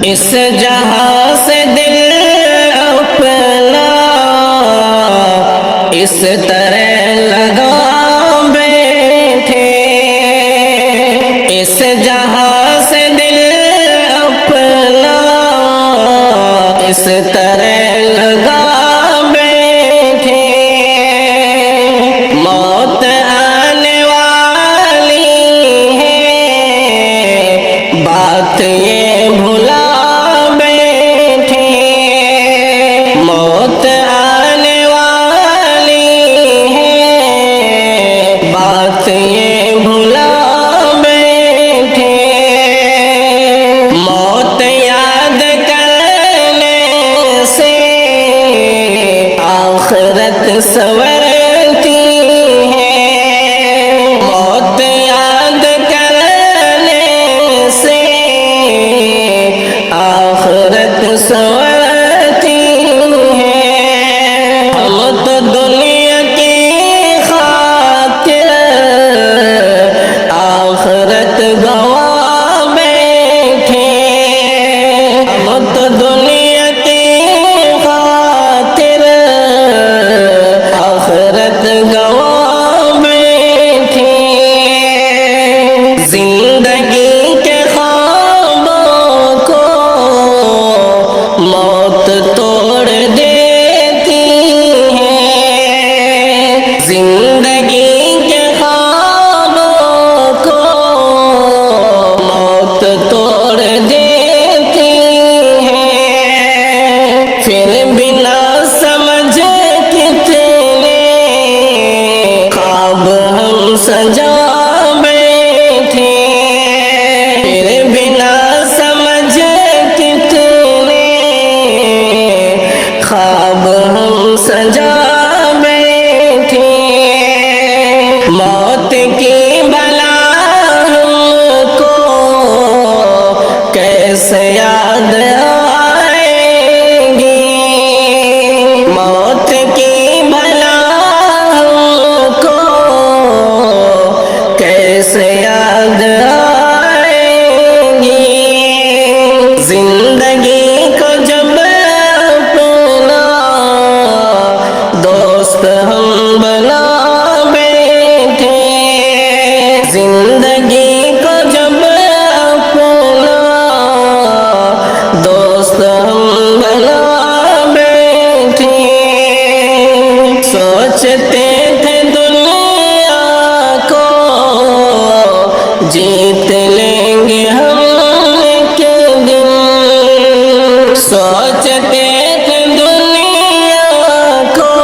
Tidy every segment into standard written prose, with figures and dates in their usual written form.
اس جہاں سے دل اپنا اس طرح لگا بیٹھے، اس جہاں سے دل اپنا اس طرح لگا بیٹھے، موت آنے والی ہے بات یہ بھلا بیٹھے، موت آنے والی ہے بات یہ بھلا بیٹھے، موت یاد کرنے سے آخرت سنورتی ہے، موت یاد کرنے سے آخرت سنورتی ہے، ہم تو دنیا کی خاطر آخرت گنوا بیٹھے، ہم تو دنیا کی خاطر آخرت گنوا بیٹھے، زندگی کے خوابوں کو موت توڑ دیتی ہے، زندگی کے خوابوں کو موت توڑ دیتی ہے، پھر بنا سمجھ کتنے خواب ہم سجا بیٹھے، پھر بنا سمجھ کتنے خواب ہم سجا بیٹھے، موت کی بلا ہم کو کیسے یاد آئے گی، موت کی بلا ہم کو کیسے یاد آئے گی، زندگی کو جب اپنا دوست ہم بنا بیٹھے، زندگی کو جب اپنا دوست ہم بنا بیٹھے، سوچتے تھے دنیا کو جیت لیں گے ہم ایک دن، سوچتے تھے دنیا کو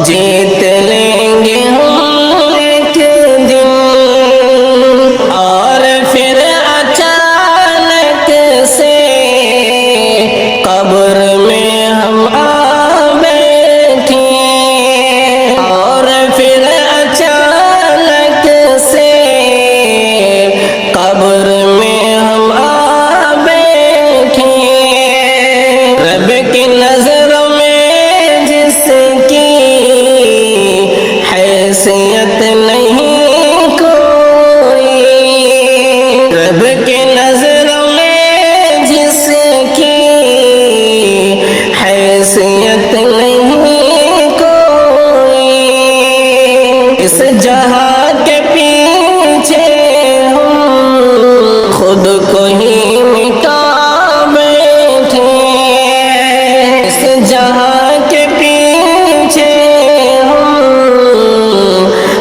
جیت لیں گے ہم ایک دن، اور پھر اچانک سے قبر میں ہم آ بیٹھے، اور پھر اچانک سے قبر میں ہم آ بیٹھے، رب کی نظروں میں جس کی حیثیت نہیں کوئی، رب کی نظروں میں جس کی حیثیت نہیں کوئی، اس جہاں کے پیچھے ہم خود کو ہی مٹا بیٹھے، اس جہاں کے پیچھے ہم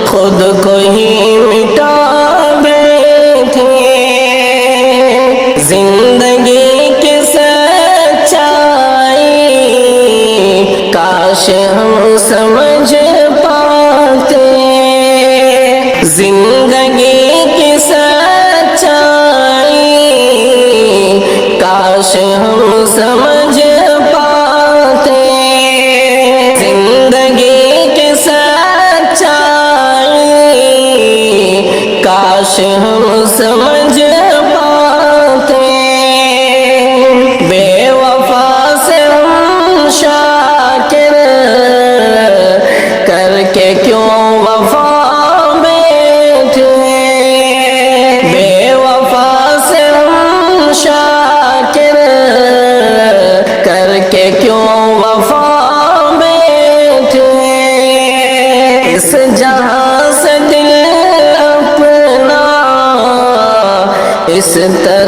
خود کو ہی مٹا بیٹھے، زندگی کی سچائی کاش ہم سمجھ پاتے، زندگی کی سچائی کاش ہم سمجھ پاتے، زندگی کی سچائی کاش ہم سمجھ پاتے، بے وفا سے ہم شاکر کر کے کیوں وفا بیٹھے، بے وفا سے ہم شاکر کرتا